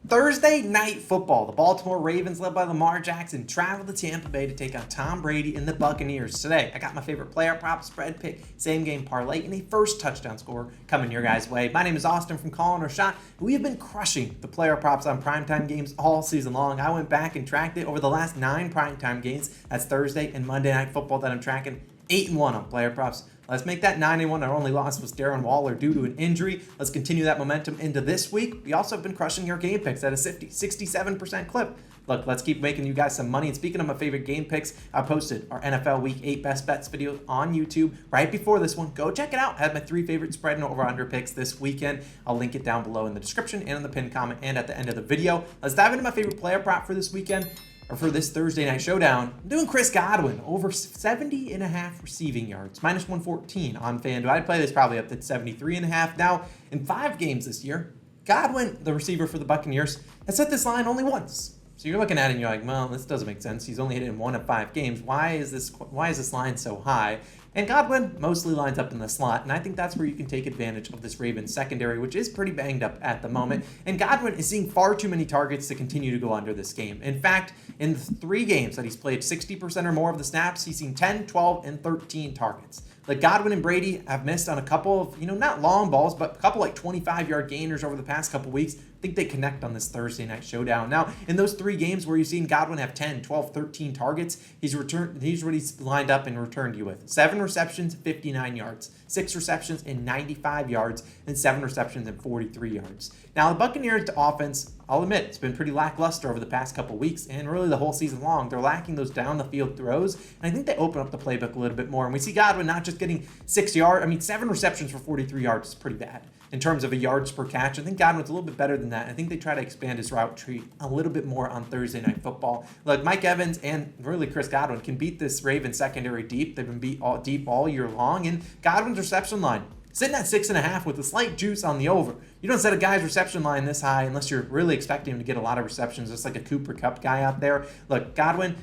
Thursday night football. The Baltimore Ravens, led by Lamar Jackson, travel to Tampa Bay to take on Tom Brady and the Buccaneers. Today, I got my favorite player prop, spread pick, same game parlay, and a first touchdown score coming your guys' way. My name is Austin from Calling Our Shot. We have been crushing the player props on primetime games all season long. I went back and tracked it over the last 9 primetime games. That's Thursday and Monday night football that I'm tracking. 8-1 on player props. Let's make that 9-1. Our only loss was Darren Waller due to an injury. Let's continue that momentum into this week. We also have been crushing our game picks at a 67% clip. Look, let's keep making you guys some money. And speaking of my favorite game picks, I posted our NFL Week 8 Best Bets video on YouTube right before this one. Go check it out. I had my 3 favorite spread and over-under picks this weekend. I'll link it down below in the description and in the pinned comment and at the end of the video. Let's dive into my favorite player prop for this weekend. Or for this Thursday night showdown, I'm doing Chris Godwin over 70.5 receiving yards, minus 114 on FanDuel. I'd play this probably up to 73.5. Now, in 5 games this year, Godwin, the receiver for the Buccaneers, has hit this line only once. So you're looking at it and you're like, well, this doesn't make sense. He's only hit it in 1 of 5 games. Why is this line so high? And Godwin mostly lines up in the slot, and I think that's where you can take advantage of this Ravens secondary, which is pretty banged up at the moment. And Godwin is seeing far too many targets to continue to go under this game. In fact, in the 3 games that he's played 60% or more of the snaps, he's seen 10, 12, and 13 targets. Like Godwin and Brady have missed on a couple of, not long balls, but a couple like 25-yard gainers over the past couple weeks. I think they connect on this Thursday night showdown. Now, in those 3 games where you've seen Godwin have 10, 12, 13 targets, he's already lined up and returned you with 7 receptions, 59 yards, 6 receptions and 95 yards, and 7 receptions and 43 yards. Now, the Buccaneers offense, I'll admit, it's been pretty lackluster over the past couple weeks and really the whole season long. They're lacking those down the field throws, and I think they open up the playbook a little bit more. And we see Godwin not just getting 7 receptions for 43 yards is pretty bad in terms of a yards per catch. I think Godwin's a little bit better than that. I think they try to expand his route tree a little bit more on Thursday night football. Look, Mike Evans and really Chris Godwin can beat this Ravens secondary deep. They've been beat deep all year long, and Godwin's reception line sitting at 6.5 with a slight juice on the over. You don't set a guy's reception line this high unless you're really expecting him to get a lot of receptions, just like a Cooper Kupp guy out there. Look, Godwin,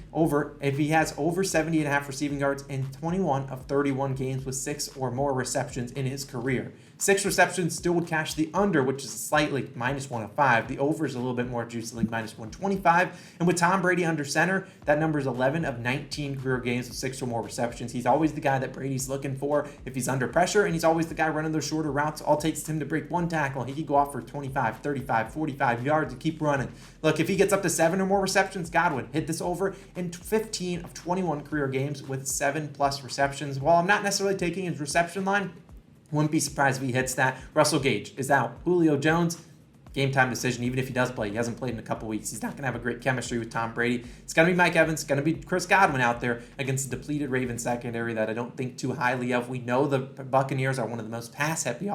if he has over 70.5 receiving yards in 21 of 31 games with 6 or more receptions in his career. 6 receptions still would cash the under, which is slightly minus 105. The over is a little bit more juicy, like minus 125. And with Tom Brady under center, that number is 11 of 19 career games with 6 or more receptions. He's always the guy that Brady's looking for if he's under pressure, and he's always the guy running those shorter routes. All it takes is him to break 1 tackle. He could go off for 25, 35, 45 yards and keep running. Look, if he gets up to 7 or more receptions, Godwin hit this over in 15 of 21 career games with 7+ receptions. While I'm not necessarily taking his reception line, wouldn't be surprised if he hits that. Russell Gage is out. Julio Jones, game time decision. Even if he does play, he hasn't played in a couple weeks. He's not going to have a great chemistry with Tom Brady. It's going to be Mike Evans. It's going to be Chris Godwin out there against the depleted Ravens secondary that I don't think too highly of. We know the Buccaneers are one of the most pass-happy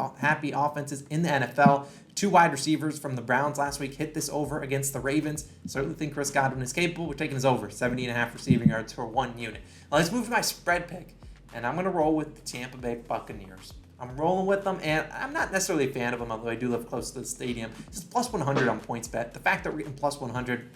offenses in the NFL. 2 wide receivers from the Browns last week hit this over against the Ravens. Certainly think Chris Godwin is capable. We're taking his over, 70.5 receiving yards for 1 unit. Now let's move to my spread pick, and I'm going to roll with the Tampa Bay Buccaneers. I'm rolling with them, and I'm not necessarily a fan of them, although I do live close to the stadium. This is plus 100 on PointsBet. The fact that we're getting plus 100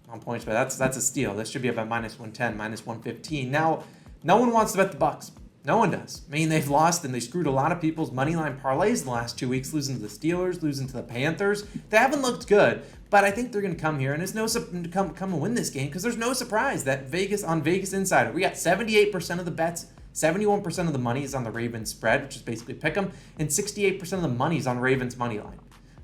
on PointsBet, that's a steal. This should be about minus 110, minus 115. Now, no one wants to bet the Bucs. No one does. I mean, they've lost and they screwed a lot of people's moneyline parlays in the last 2 weeks, losing to the Steelers, losing to the Panthers. They haven't looked good, but I think they're going to come here, and it's no come and win this game because there's no surprise that Vegas Insider, we got 78% of the bets. 71% of the money is on the Ravens spread, which is basically pick 'em, and 68% of the money is on Ravens money line.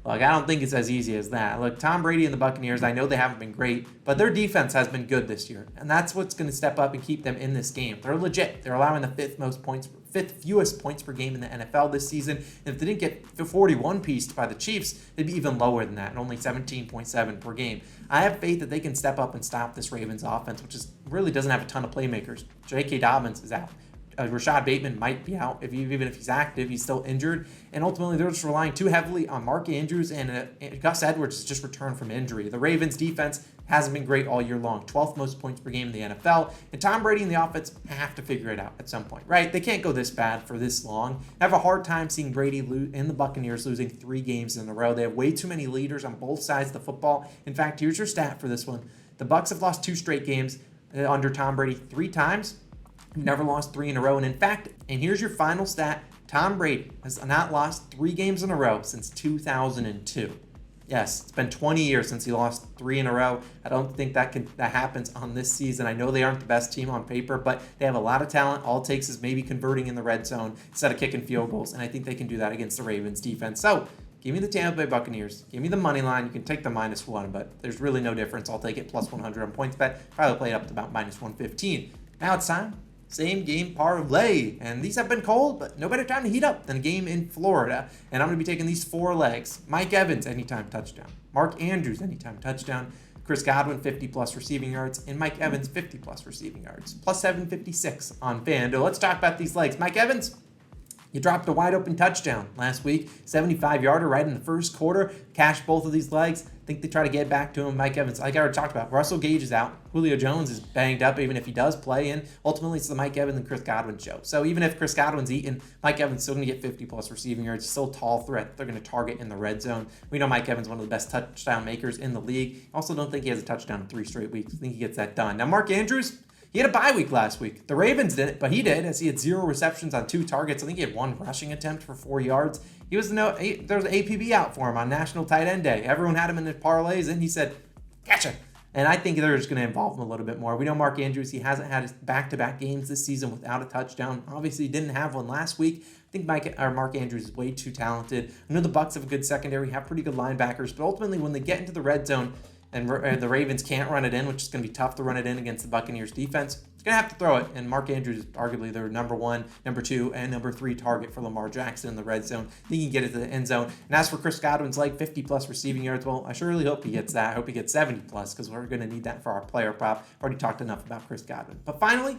Look, I don't think it's as easy as that. Look, Tom Brady and the Buccaneers, I know they haven't been great, but their defense has been good this year, and that's what's going to step up and keep them in this game. They're legit. They're allowing the fifth fewest points per game in the NFL this season, and if they didn't get 41 pieced by the Chiefs, they'd be even lower than that, and only 17.7 per game. I have faith that they can step up and stop this Ravens offense, which really doesn't have a ton of playmakers. J.K. Dobbins is out. Rashad Bateman might be out. Even if he's active, he's still injured. And ultimately, they're just relying too heavily on Mark Andrews, and Gus Edwards has just returned from injury. The Ravens' defense hasn't been great all year long. 12th most points per game in the NFL. And Tom Brady and the offense have to figure it out at some point, right? They can't go this bad for this long. I have a hard time seeing Brady and the Buccaneers losing 3 games in a row. They have way too many leaders on both sides of the football. In fact, here's your stat for this one. The Bucs have lost 2 straight games under Tom Brady 3 times. Never lost 3 in a row. And in fact, and here's your final stat, Tom Brady has not lost 3 games in a row since 2002. Yes, it's been 20 years since he lost 3 in a row. I don't think that happens on this season. I know they aren't the best team on paper, but they have a lot of talent. All it takes is maybe converting in the red zone instead of kicking field goals, and I think they can do that against the Ravens defense. So give me the Tampa Bay Buccaneers. Give me the money line. You can take the -1, but there's really no difference. I'll take it plus 100 on PointsBet. Probably play it up to about -115. Now it's time. Same game parlay. And these have been cold, but no better time to heat up than a game in Florida. And I'm going to be taking these 4 legs. Mike Evans, anytime touchdown. Mark Andrews, anytime touchdown. Chris Godwin, 50-plus receiving yards. And Mike Evans, 50-plus receiving yards. Plus 756 on FanDuel. Let's talk about these legs. Mike Evans, you dropped a wide-open touchdown last week. 75-yarder right in the first quarter. Cashed both of these legs. I think they try to get back to him. Mike Evans, like I already talked about, Russell Gage is out. Julio Jones is banged up, even if he does play. And ultimately, it's the Mike Evans and Chris Godwin show. So even if Chris Godwin's eaten, Mike Evans is still going to get 50-plus receiving yards. He's still a tall threat. They're going to target in the red zone. We know Mike Evans is one of the best touchdown makers in the league. I also don't think he has a touchdown in 3 straight weeks. I think he gets that done. Now, Mark Andrews, he had a bye week last week. The Ravens didn't, but he did, as he had 0 receptions on 2 targets. I think he had 1 rushing attempt for 4 yards. There was an APB out for him on National Tight End Day. Everyone had him in their parlays, and he said, "Gotcha." And I think they're just going to involve him a little bit more. We know Mark Andrews, he hasn't had his back-to-back games this season without a touchdown. Obviously, he didn't have one last week. I think Mark Andrews is way too talented. I know the Bucs have a good secondary, have pretty good linebackers, but ultimately when they get into the red zone, and the Ravens can't run it in, which is going to be tough to run it in against the Buccaneers defense, it's going to have to throw it. And Mark Andrews is arguably their number 1, number 2, and number 3 target for Lamar Jackson in the red zone. I think he can get it to the end zone. And as for Chris Godwin's 50-plus receiving yards, well, I sure really hope he gets that. I hope he gets 70-plus because we're going to need that for our player prop. Already talked enough about Chris Godwin. But finally,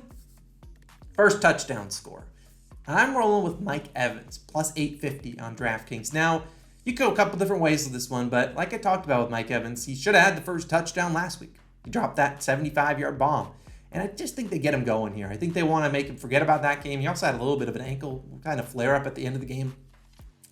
first touchdown score. I'm rolling with Mike Evans, plus 850 on DraftKings. Now, you could go a couple different ways with this one, but like I talked about with Mike Evans, he should have had the first touchdown last week. He dropped that 75-yard bomb. And I just think they get him going here. I think they want to make him forget about that game. He also had a little bit of an ankle kind of flare up at the end of the game.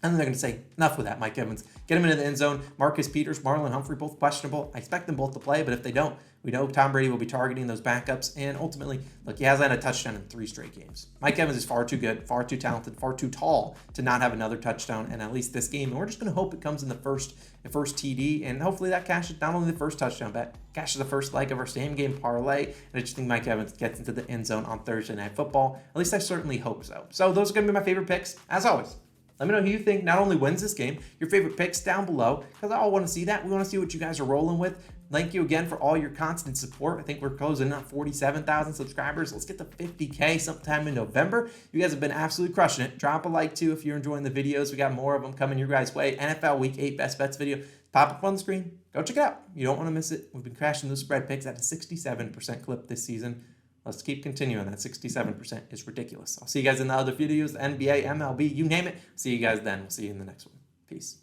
And then they're going to say, enough with that, Mike Evans. Get him into the end zone. Marcus Peters, Marlon Humphrey, both questionable. I expect them both to play, but if they don't, we know Tom Brady will be targeting those backups. And ultimately, look, he hasn't had a touchdown in 3 straight games. Mike Evans is far too good, far too talented, far too tall to not have another touchdown in at least this game. And we're just going to hope it comes in the first TD. And hopefully that cashes not only the first touchdown bet, cashes the first leg of our same game parlay. And I just think Mike Evans gets into the end zone on Thursday Night Football. At least I certainly hope so. So those are going to be my favorite picks, as always. Let me know who you think not only wins this game, your favorite picks down below, because I all want to see that. We want to see what you guys are rolling with. Thank you again for all your constant support. I think we're closing in on 47,000 subscribers. Let's get to 50K sometime in November. You guys have been absolutely crushing it. Drop a like, too, if you're enjoying the videos. We got more of them coming your guys' way. NFL Week 8 Best Bets video. Pop up on the screen. Go check it out. You don't want to miss it. We've been crashing those spread picks at a 67% clip this season. Let's keep continuing. That 67% is ridiculous. I'll see you guys in the other videos, the NBA, MLB, you name it. See you guys then. We'll see you in the next one. Peace.